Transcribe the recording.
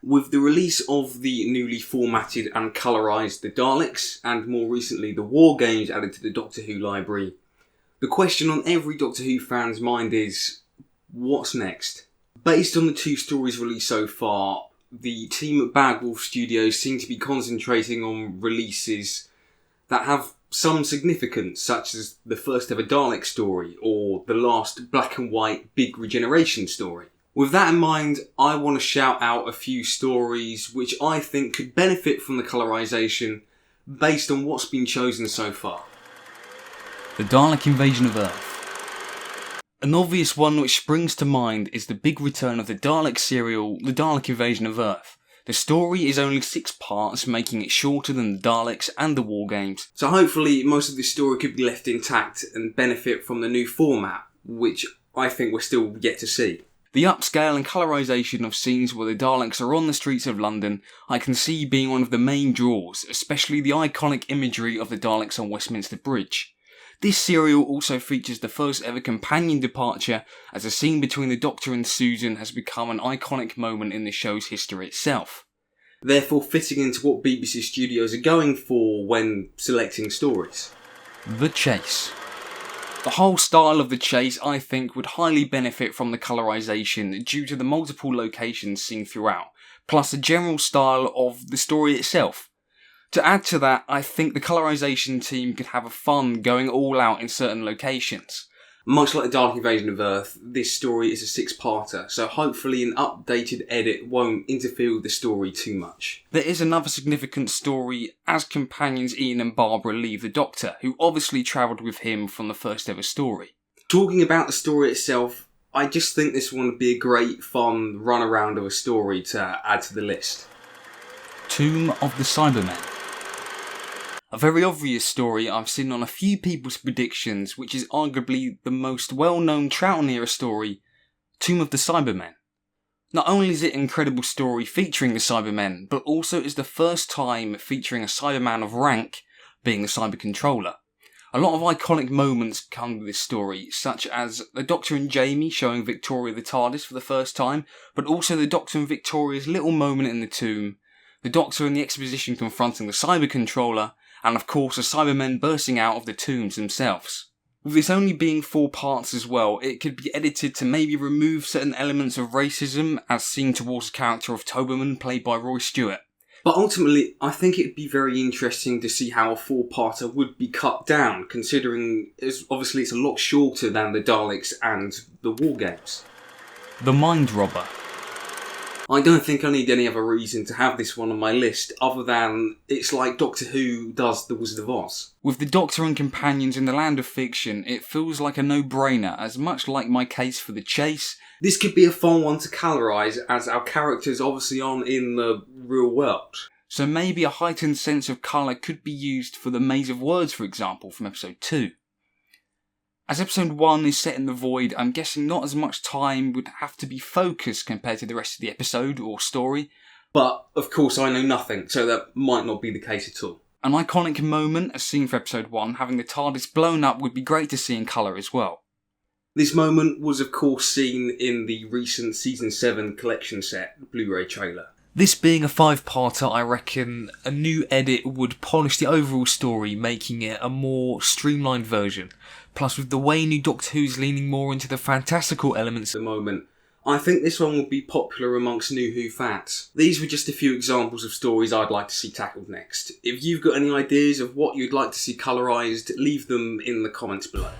With the release of the newly formatted and colorised The Daleks, and more recently the War Games added to the Doctor Who library, the question on every Doctor Who fan's mind is, what's next? Based on the 2 stories released so far, the team at Bad Wolf Studios seem to be concentrating on releases that have some significance, such as the first ever Dalek story, or the last black and white big regeneration story. With that in mind, I want to shout out a few stories which I think could benefit from the colorisation based on what's been chosen so far. The Dalek Invasion of Earth. An obvious one which springs to mind is the big return of the Dalek serial, The Dalek Invasion of Earth. The story is only 6 parts, making it shorter than the Daleks and the War Games. So hopefully most of this story could be left intact and benefit from the new format, which I think we're still yet to see. The upscale and colorisation of scenes where the Daleks are on the streets of London I can see being one of the main draws, especially the iconic imagery of the Daleks on Westminster Bridge. This serial also features the first ever companion departure, as a scene between the Doctor and Susan has become an iconic moment in the show's history itself. Therefore fitting into what BBC Studios are going for when selecting stories. The Chase. The whole style of The Chase, I think, would highly benefit from the colorisation due to the multiple locations seen throughout, plus the general style of the story itself. To add to that, I think the colorisation team could have a fun going all out in certain locations. Much like the Dalek Invasion of Earth, this story is a 6-parter, so hopefully an updated edit won't interfere with the story too much. There is another significant story as companions Ian and Barbara leave the Doctor, who obviously travelled with him from the first ever story. Talking about the story itself, I just think this one would be a great, fun run-around of a story to add to the list. Tomb of the Cybermen. A very obvious story I've seen on a few people's predictions, which is arguably the most well-known Troughton era story, Tomb of the Cybermen. Not only is it an incredible story featuring the Cybermen, but also is the first time featuring a Cyberman of rank being the Cyber Controller. A lot of iconic moments come with this story, such as the Doctor and Jamie showing Victoria the TARDIS for the first time, but also the Doctor and Victoria's little moment in the tomb, the Doctor and the exposition confronting the Cyber Controller, and of course the Cybermen bursting out of the tombs themselves. With this only being 4 parts as well, it could be edited to maybe remove certain elements of racism as seen towards the character of Toberman played by Roy Stewart. But ultimately, I think it'd be very interesting to see how a 4-parter would be cut down, considering obviously it's a lot shorter than the Daleks and the War Games. The Mind Robber. I don't think I need any other reason to have this one on my list other than it's like Doctor Who does The Wizard of Oz. With the Doctor and companions in the land of fiction, it feels like a no-brainer, as much like my case for The Chase. This could be a fun one to colorise, as our characters obviously aren't in the real world. So maybe a heightened sense of colour could be used for the Maze of Words, for example, from episode 2. As episode 1 is set in the void, I'm guessing not as much time would have to be focused compared to the rest of the episode or story. But, of course, I know nothing, so that might not be the case at all. An iconic moment, as seen for episode 1, having the TARDIS blown up would be great to see in colour as well. This moment was, of course, seen in the recent Season 7 collection set Blu-ray trailer. This being a 5-parter, I reckon a new edit would polish the overall story, making it a more streamlined version. Plus, with the way new Doctor Who's leaning more into the fantastical elements at the moment, I think this one will be popular amongst new Who fans. These were just a few examples of stories I'd like to see tackled next. If you've got any ideas of what you'd like to see colorised, leave them in the comments below.